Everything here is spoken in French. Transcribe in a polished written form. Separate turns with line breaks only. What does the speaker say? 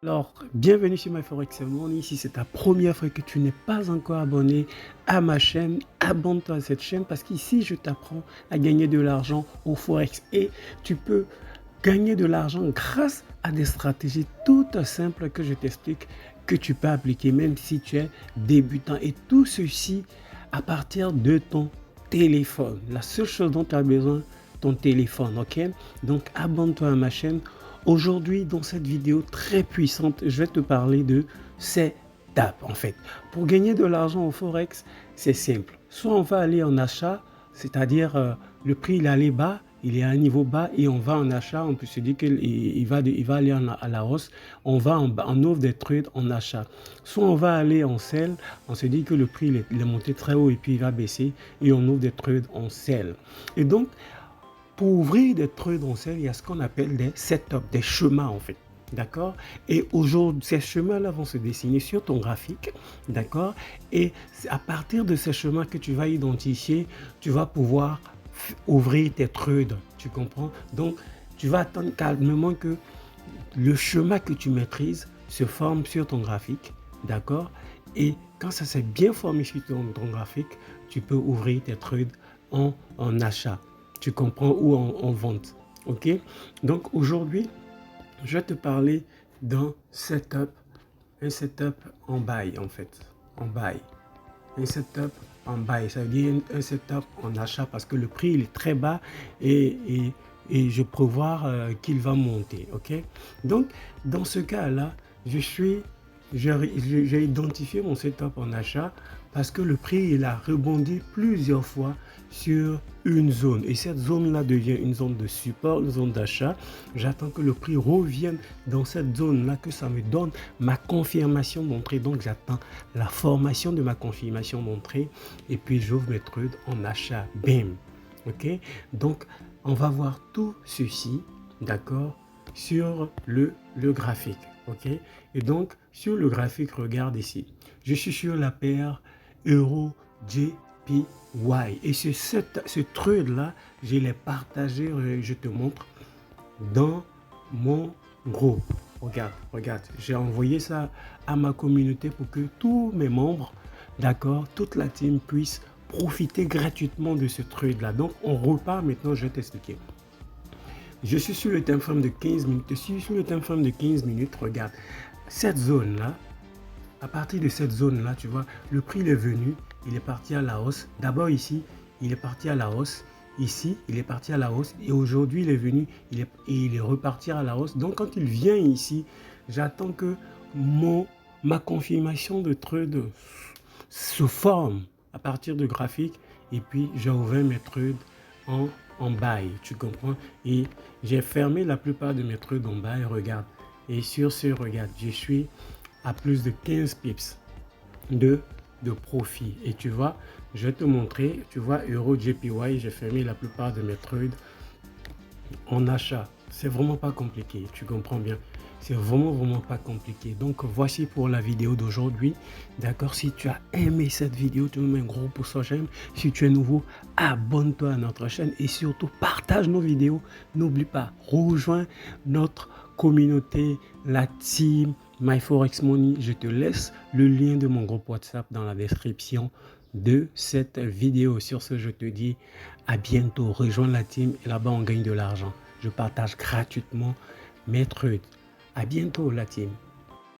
Alors, bienvenue sur MyForex Money. Si c'est ta première fois que tu n'es pas encore abonné à ma chaîne, abonne-toi à cette chaîne parce qu'ici, je t'apprends à gagner de l'argent au Forex et tu peux gagner de l'argent grâce à des stratégies toutes simples que je t'explique que tu peux appliquer même si tu es débutant et tout ceci à partir de ton téléphone. La seule chose dont tu as besoin, ton téléphone, ok? Donc, abonne-toi à ma chaîne. Aujourd'hui, dans cette vidéo très puissante, je vais te parler de ces étapes en fait. Pour gagner de l'argent au Forex, c'est simple. Soit on va aller en achat, c'est-à-dire le prix il est allé bas, il est à un niveau bas et on va en achat, on peut se dire qu'il va aller à la hausse, on ouvre des trades en achat. Soit on va aller en sell, on se dit que le prix il est monté très haut et puis il va baisser et on ouvre des trades en sell. Et donc, pour ouvrir des trades en sell, il y a ce qu'on appelle des setups, des chemins en fait. D'accord? Et aujourd'hui, ces chemins-là vont se dessiner sur ton graphique. D'accord? Et c'est à partir de ces chemins que tu vas identifier, tu vas pouvoir ouvrir tes trades. Tu comprends? Donc, tu vas attendre calmement que le chemin que tu maîtrises se forme sur ton graphique. D'accord? Et quand ça s'est bien formé sur ton graphique, tu peux ouvrir tes trades en achat. Tu comprends, ou en vente. Ok? Donc aujourd'hui, je vais te parler d'un setup, un setup en buy en fait, en buy. Un setup en buy, ça veut dire un setup en achat parce que le prix il est très bas et je prévois qu'il va monter. Ok? Donc dans ce cas-là, j'ai identifié mon setup en achat parce que le prix il a rebondi plusieurs fois sur une zone et cette zone-là devient une zone de support, une zone d'achat. J'attends que le prix revienne dans cette zone-là, que ça me donne ma confirmation d'entrée. Donc j'attends la formation de ma confirmation d'entrée et puis j'ouvre mes trades en achat. Bim. Ok? Donc on va voir tout ceci, d'accord, sur le graphique. Ok? Et donc sur le graphique, regarde ici. Je suis sur la paire Euro JPY. Et ce trade-là, je l'ai partagé, je te montre, dans mon groupe. Regarde, regarde. J'ai envoyé ça à ma communauté pour que tous mes membres, d'accord, toute la team puisse profiter gratuitement de ce trade-là. Donc, on repart maintenant, je vais t'expliquer. Je suis sur le time frame de 15 minutes. Je suis sur le time frame de 15 minutes. Regarde, cette zone-là, à partir de cette zone-là, tu vois, le prix il est venu, il est parti à la hausse. D'abord ici, il est parti à la hausse. Ici, il est parti à la hausse. Et aujourd'hui, il est venu, il est reparti à la hausse. Donc, quand il vient ici, j'attends que ma confirmation de trade se forme à partir de graphique. Et puis, j'ai ouvert mes trades en buy. Tu comprends? Et j'ai fermé la plupart de mes trades en buy. Regarde. Et sur ce, regarde, je suis à plus de 15 pips de profit. Et tu vois, je vais te montrer, tu vois, Euro JPY, j'ai fermé la plupart de mes trades en achat. C'est vraiment pas compliqué, tu comprends bien. C'est vraiment pas compliqué. Donc voici pour la vidéo d'aujourd'hui. D'accord, si tu as aimé cette vidéo, tu me mets un gros pouce en j'aime. Si tu es nouveau, abonne-toi à notre chaîne et surtout partage nos vidéos. N'oublie pas, rejoins notre communauté, la team MyForex Money. Je te laisse le lien de mon groupe WhatsApp dans la description de cette vidéo. Sur ce, je te dis à bientôt. Rejoins la team et là-bas, on gagne de l'argent. Je partage gratuitement mes trades. À bientôt, la team.